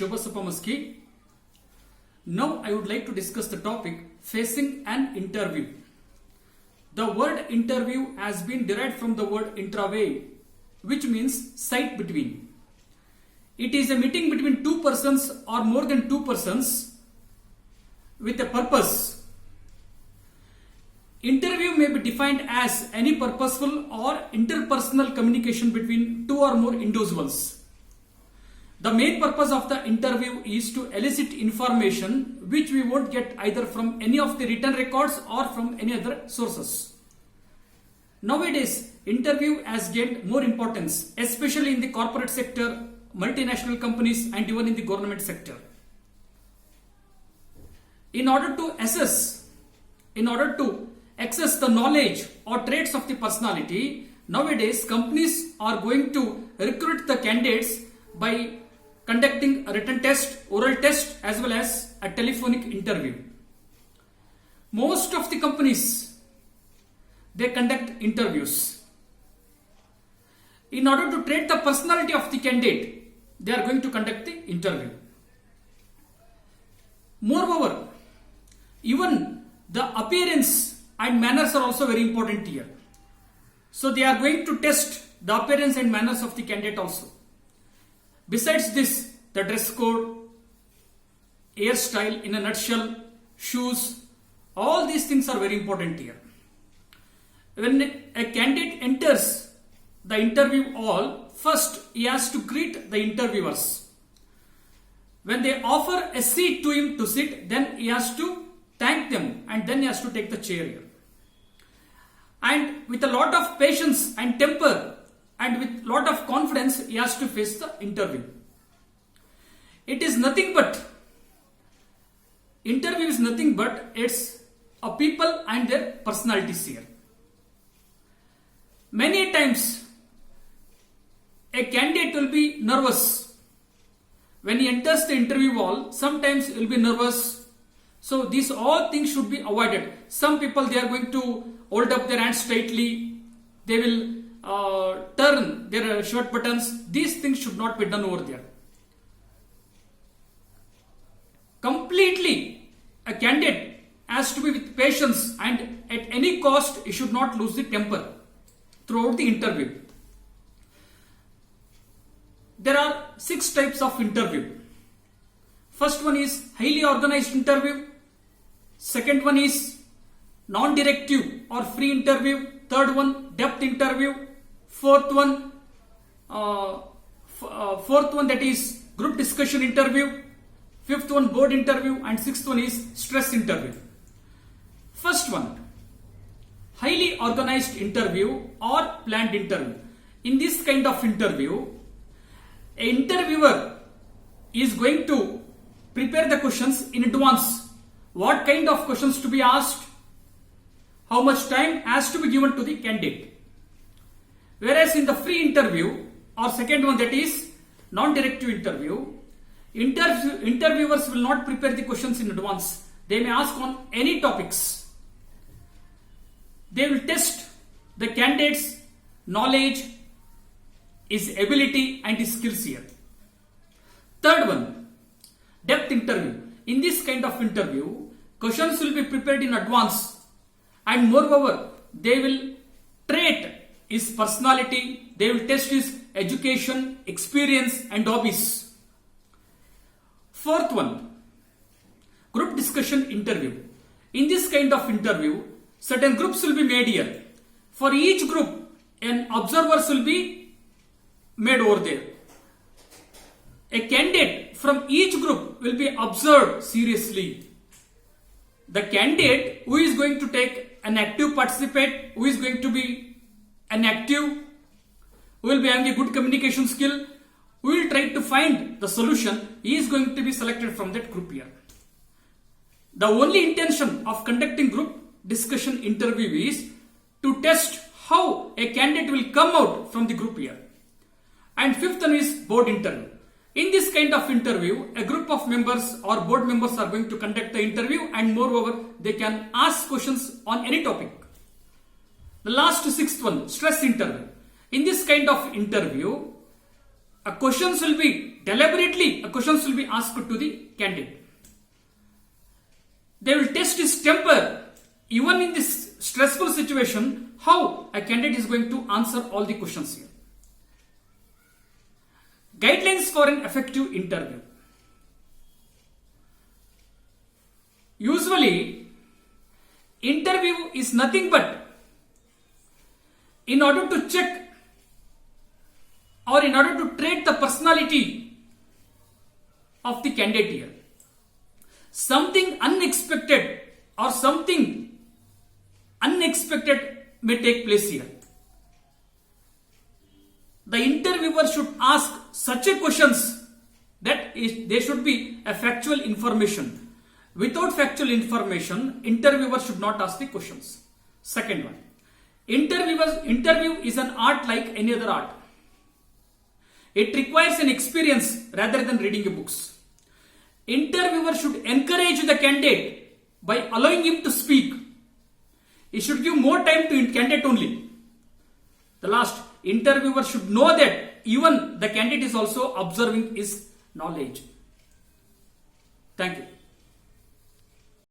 Shubha Supamaski. Now I would like to discuss the topic facing an interview. The word interview has been derived from the word intraway, which means sight between. It is a meeting between two persons or more than two persons with a purpose. Interview may be defined as any purposeful or interpersonal communication between two or more individuals. The main purpose of the interview is to elicit information which we won't get either from any of the written records or from any other sources. Nowadays, interview has gained more importance, especially in the corporate sector, multinational companies, and even in the government sector. In order to access the knowledge or traits of the personality, nowadays companies are going to recruit the candidates by conducting a written test, oral test, as well as a telephonic interview. Most of the companies, they conduct interviews. In order to trait the personality of the candidate, they are going to conduct the interview. Moreover, even the appearance and manners are also very important here. So they are going to test the appearance and manners of the candidate also. Besides this, the dress code, hairstyle in a nutshell, shoes, all these things are very important here. When a candidate enters the interview hall, first he has to greet the interviewers. When they offer a seat to him to sit, then he has to thank them and then he has to take the chair here. And with a lot of patience and temper and with lot of confidence, he has to face the interview. Interview is nothing but it's a people and their personalities here. Many times, a candidate will be nervous. When he enters the interview hall, sometimes he will be nervous. So these all things should be avoided. Some people, they are going to hold up their hands tightly. They will turn their shirt buttons. These things should not be done over there. Completely, a candidate has to be with patience and at any cost, he should not lose the temper throughout the interview. There are 6 types of interview. First one is highly organized interview. Second one is non-directive or free interview. Third one, depth interview. Fourth one that is group discussion interview. Fifth one, board interview, and sixth one is stress interview. First one, highly organized interview or planned interview. In this kind of interview, an interviewer is going to prepare the questions in advance. What kind of questions to be asked? How much time has to be given to the candidate? Whereas in the free interview or second one, that is non-directive interview, interviewers will not prepare the questions in advance. They may ask on any topics. They will test the candidate's knowledge, his ability and his skills here. Third one, depth interview. In this kind of interview, questions will be prepared in advance and moreover, they will trait his personality, they will test his education, experience and hobbies. Fourth one, group discussion interview. In this kind of interview, certain groups will be made here. For each group, an observers will be made over there. A candidate from each group will be observed seriously. The candidate who is going to take an active participant, who is going to be an active, who will be having a good communication skill, who will try to find the solution, he is going to be selected from that group here. The only intention of conducting group discussion interview is to test how a candidate will come out from the group here. And fifth one is board interview. In this kind of interview, a group of members or board members are going to conduct the interview and moreover, they can ask questions on any topic. The last sixth one, stress interview. In this kind of interview, questions will be deliberately questions will be asked to the candidate. They will test his temper even in this stressful situation, how a candidate is going to answer all the questions here. Guidelines for an effective interview. Usually, interview is nothing but in order to check or in order to treat the personality of the candidate here. Something unexpected or something unexpected may take place here. The interviewer should ask such a questions that there should be a factual information. Without factual information, interviewer should not ask the questions. Second one, interview is an art like any other art. It requires an experience rather than reading a books. Interviewer should encourage the candidate by allowing him to speak. He should give more time to candidate only. The last, interviewer should know that even the candidate is also observing his knowledge. Thank you.